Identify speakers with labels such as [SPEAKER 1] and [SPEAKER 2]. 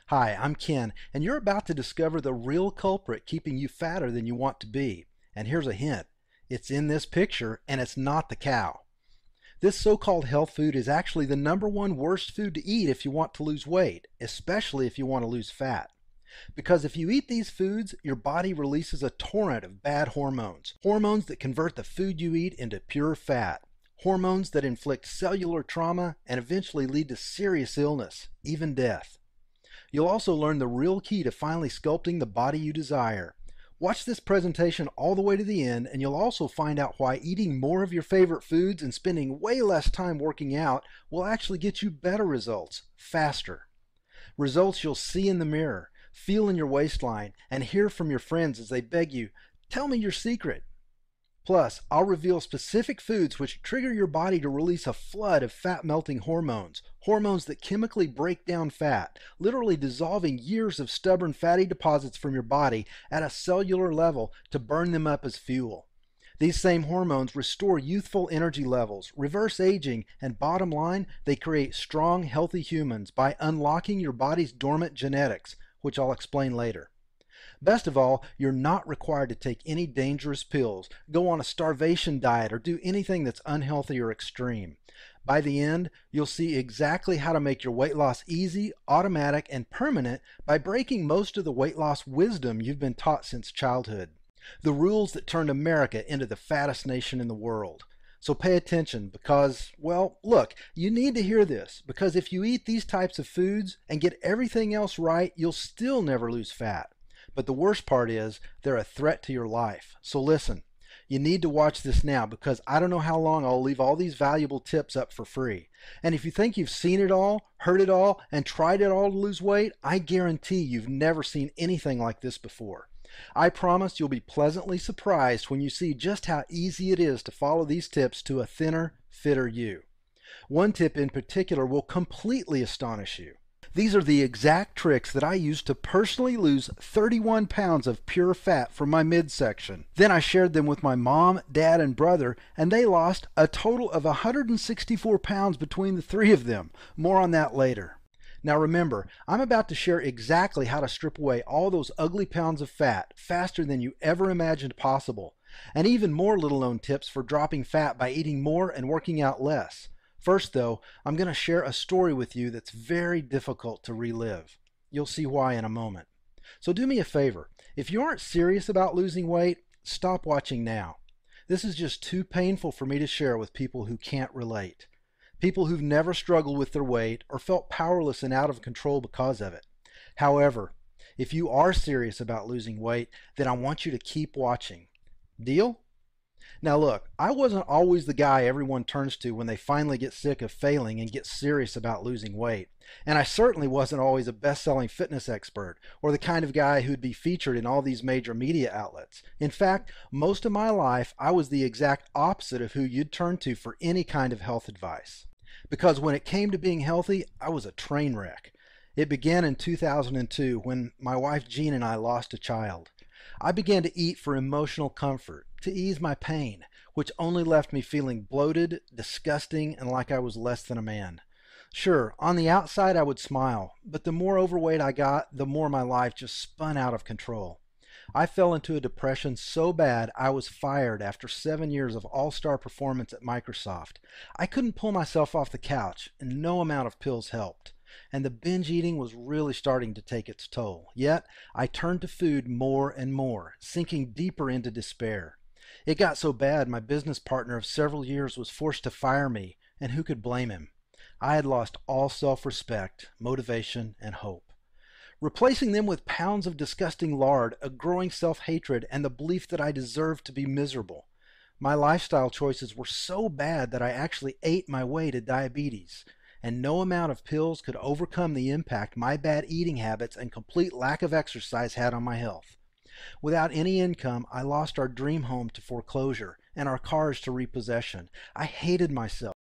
[SPEAKER 1] Hi, I'm Ken, and you're about to discover the real culprit keeping you fatter than you want to be. And here's a hint. It's in this picture, and it's not the cow. This so-called health food is actually the #1 worst food to eat if you want to lose weight, especially if you want to lose fat. Because if you eat these foods, your body releases a torrent of bad hormones. Hormones that convert the food you eat into pure fat. Hormones that inflict cellular trauma and eventually lead to serious illness, even death. You'll also learn the real key to finally sculpting the body you desire. Watch this presentation all the way to the end, and you'll also find out why eating more of your favorite foods and spending way less time working out will actually get you better results, faster. Results you'll see in the mirror, feel in your waistline, and hear from your friends as they beg you, "Tell me your secret." Plus, I'll reveal specific foods which trigger your body to release a flood of fat-melting hormones, hormones that chemically break down fat, literally dissolving years of stubborn fatty deposits from your body at a cellular level to burn them up as fuel. These same hormones restore youthful energy levels, reverse aging, and bottom line, they create strong, healthy humans by unlocking your body's dormant genetics, which I'll explain later. Best of all, you're not required to take any dangerous pills, go on a starvation diet, or do anything that's unhealthy or extreme. By the end, you'll see exactly how to make your weight loss easy, automatic, and permanent by breaking most of the weight loss wisdom you've been taught since childhood. The rules that turned America into the fattest nation in the world. So pay attention because, well, look, you need to hear this because if you eat these types of foods and get everything else right, you'll still never lose fat. But the worst part is they're a threat to your life. So listen, you need to watch this now because I don't know how long I'll leave all these valuable tips up for free. And if you think you've seen it all, heard it all, and tried it all to lose weight, I guarantee you've never seen anything like this before. I promise you'll be pleasantly surprised when you see just how easy it is to follow these tips to a thinner, fitter you. One tip in particular will completely astonish you. These are the exact tricks that I used to personally lose 31 pounds of pure fat from my midsection. Then I shared them with my mom, dad, and brother, and they lost a total of 164 pounds between the three of them. More on that later. Now remember, I'm about to share exactly how to strip away all those ugly pounds of fat faster than you ever imagined possible, and even more little-known tips for dropping fat by eating more and working out less. First though, I'm going to share a story with you that's very difficult to relive. You'll see why in a moment. So do me a favor, if you aren't serious about losing weight, stop watching now. This is just too painful for me to share with people who can't relate. People who've never struggled with their weight or felt powerless and out of control because of it. However, if you are serious about losing weight, then I want you to keep watching. Deal? Now look, I wasn't always the guy everyone turns to when they finally get sick of failing and get serious about losing weight. And I certainly wasn't always a best-selling fitness expert or the kind of guy who'd be featured in all these major media outlets. In fact, most of my life I was the exact opposite of who you'd turn to for any kind of health advice. Because when it came to being healthy, I was a train wreck. It began in 2002 when my wife Jean and I lost a child. I began to eat for emotional comfort, to ease my pain, which only left me feeling bloated, disgusting, and like I was less than a man. Sure, on the outside I would smile, but the more overweight I got, the more my life just spun out of control. I fell into a depression so bad I was fired after 7 years of all-star performance at Microsoft. I couldn't pull myself off the couch, and no amount of pills helped. And the binge eating was really starting to take its toll. Yet, I turned to food more and more, sinking deeper into despair. It got so bad my business partner of several years was forced to fire me, and who could blame him? I had lost all self-respect, motivation, and hope. Replacing them with pounds of disgusting lard, a growing self-hatred, and the belief that I deserved to be miserable. My lifestyle choices were so bad that I actually ate my way to diabetes. And no amount of pills could overcome the impact my bad eating habits and complete lack of exercise had on my health. Without any income, I lost our dream home to foreclosure and our cars to repossession. I hated myself.